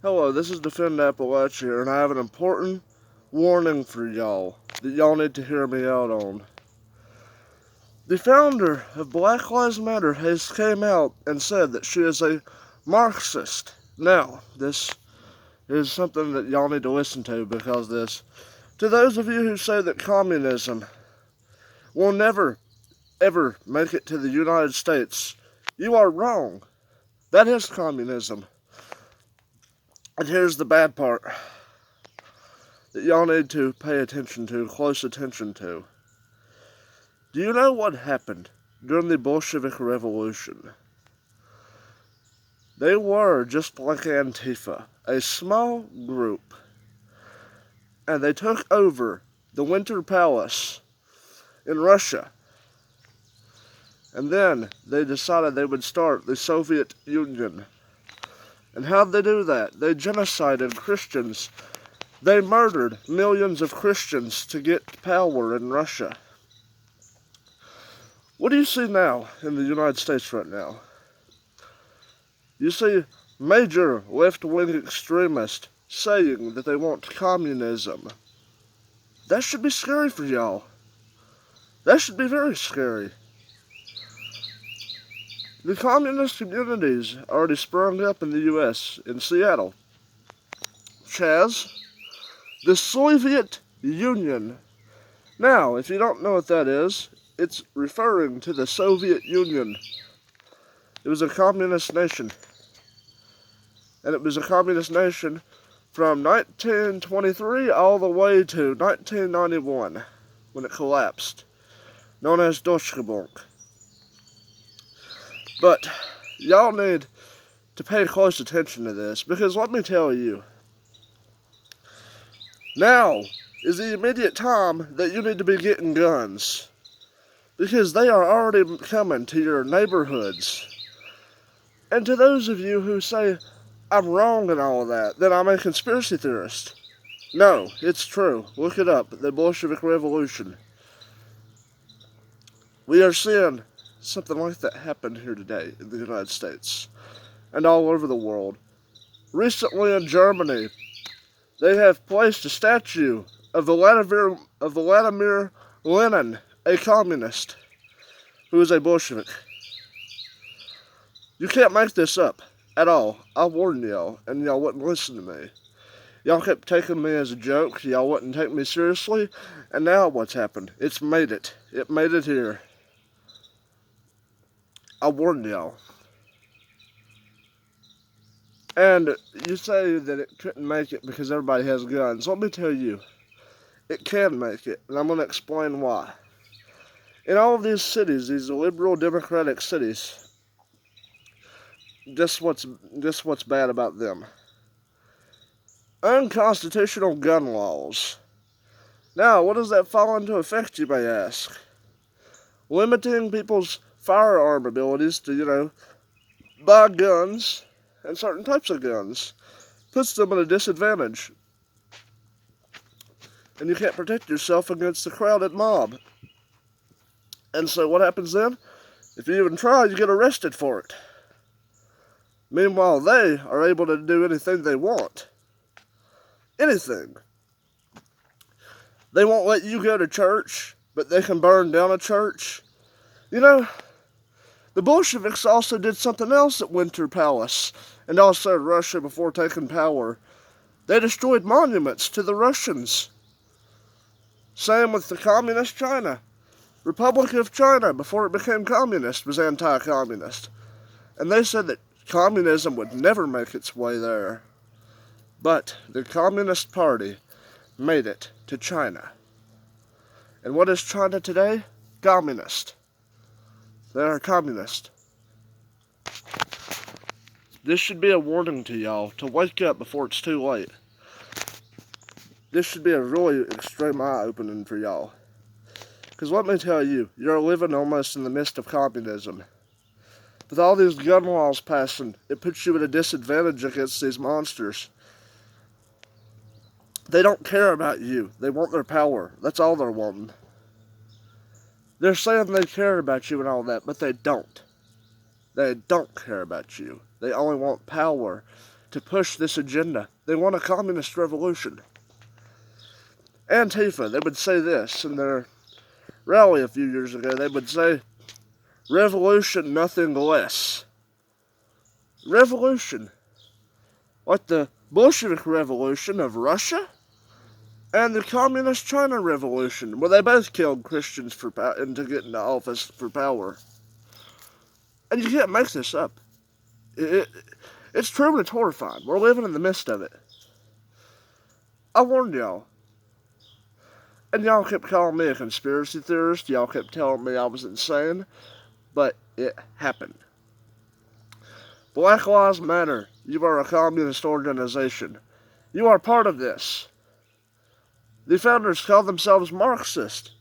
Hello, this is Defend Appalachia here, and I have an important warning for y'all that y'all need to hear me out on. The founder of Black Lives Matter has came out and said that she is a Marxist. Now, this is something that y'all need to listen to because to those of you who say that communism will never, ever make it to the United States, you are wrong. That is communism. And here's the bad part that y'all need to pay attention to, close attention to. Do you know what happened during the Bolshevik Revolution? They were just like Antifa, a small group, and they took over the Winter Palace in Russia. And then they decided they would start the Soviet Union. And how'd they do that? They genocided Christians. They murdered millions of Christians to get power in Russia. What do you see now in the United States right now? You see major left-wing extremists saying that they want communism. That should be scary for y'all. That should be very scary. The communist communities already sprung up in the U.S., in Seattle. Chaz, the Soviet Union. Now, if you don't know what that is, it's referring to the Soviet Union. It was a communist nation. And it was a communist nation from 1923 all the way to 1991, when it collapsed, known as Deutschgebunk. But y'all need to pay close attention to this, because let me tell you, now is the immediate time that you need to be getting guns, because they are already coming to your neighborhoods. And to those of you who say, I'm wrong and all of that, then I'm a conspiracy theorist. No, it's true. Look it up, the Bolshevik Revolution. We are seeing something like that happen here today in the United States and all over the world. Recently in Germany, they have placed a statue of Vladimir Lenin, a communist, who is a Bolshevik. You can't make this up at all. I warned y'all, and y'all wouldn't listen to me. Y'all kept taking me as a joke, y'all wouldn't take me seriously, and now what's happened? It's made it. It made it here. I warned y'all. And you say that it couldn't make it because everybody has guns. Let me tell you, it can make it, and I'm going to explain why. In all of these cities, these liberal democratic cities, just what's bad about them. Unconstitutional gun laws. Now, what does that fall into effect, you may ask? Limiting people's firearm abilities to, buy guns and certain types of guns puts them at a disadvantage. And you can't protect yourself against the crowded mob. And so what happens then? If you even try, you get arrested for it. Meanwhile, they are able to do anything they want. Anything. They won't let you go to church, but they can burn down a church. The Bolsheviks also did something else at Winter Palace and also Russia before taking power. They destroyed monuments to the Russians. Same with the communist China. Republic of China, before it became communist, was anti-communist. And they said that communism would never make its way there. But the Communist Party made it to China. And what is China today? Communist. They are communist. This should be a warning to y'all to wake up before it's too late. This should be a really extreme eye-opening for y'all. Because let me tell you, you're living almost in the midst of communism. With all these gun laws passing, it puts you at a disadvantage against these monsters. They don't care about you. They want their power. That's all they're wanting. They're saying they care about you and all that, but they don't. They don't care about you. They only want power to push this agenda. They want a communist revolution. Antifa, they would say this in their rally a few years ago. They would say, revolution, nothing less. Revolution. Like the Bolshevik Revolution of Russia and the Communist China Revolution, where they both killed Christians and to get into office for power. And you can't make this up. It's true and it's horrifying. We're living in the midst of it. I warned y'all. And y'all kept calling me a conspiracy theorist. Y'all kept telling me I was insane. But it happened. Black Lives Matter. You are a communist organization. You are part of this. The founders call themselves Marxist.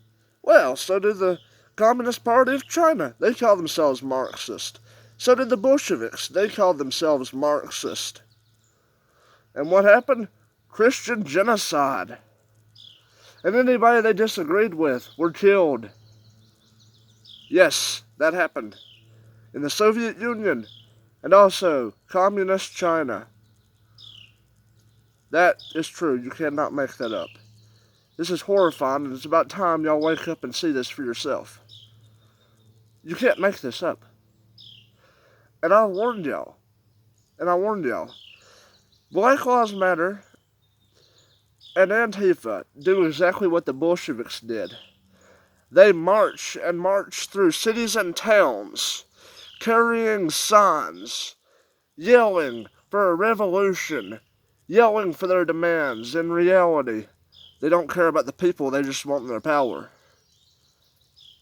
Well, so did the Communist Party of China. They call themselves Marxist. So did the Bolsheviks. They called themselves Marxist. And what happened? Christian genocide. And anybody they disagreed with were killed. Yes, that happened. In the Soviet Union and also Communist China. That is true. You cannot make that up. This is horrifying, and it's about time y'all wake up and see this for yourself. You can't make this up. And I warned y'all. Black Lives Matter and Antifa do exactly what the Bolsheviks did. They march through cities and towns, carrying signs, yelling for a revolution, yelling for their demands. In reality, they don't care about the people, they just want their power.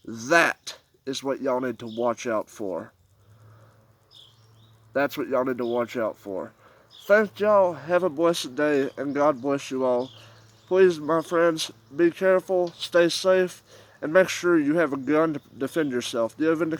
That is what y'all need to watch out for. That's what y'all need to watch out for. Thank y'all, have a blessed day, and God bless you all. Please, my friends, be careful, stay safe, and make sure you have a gun to defend yourself. Do you have any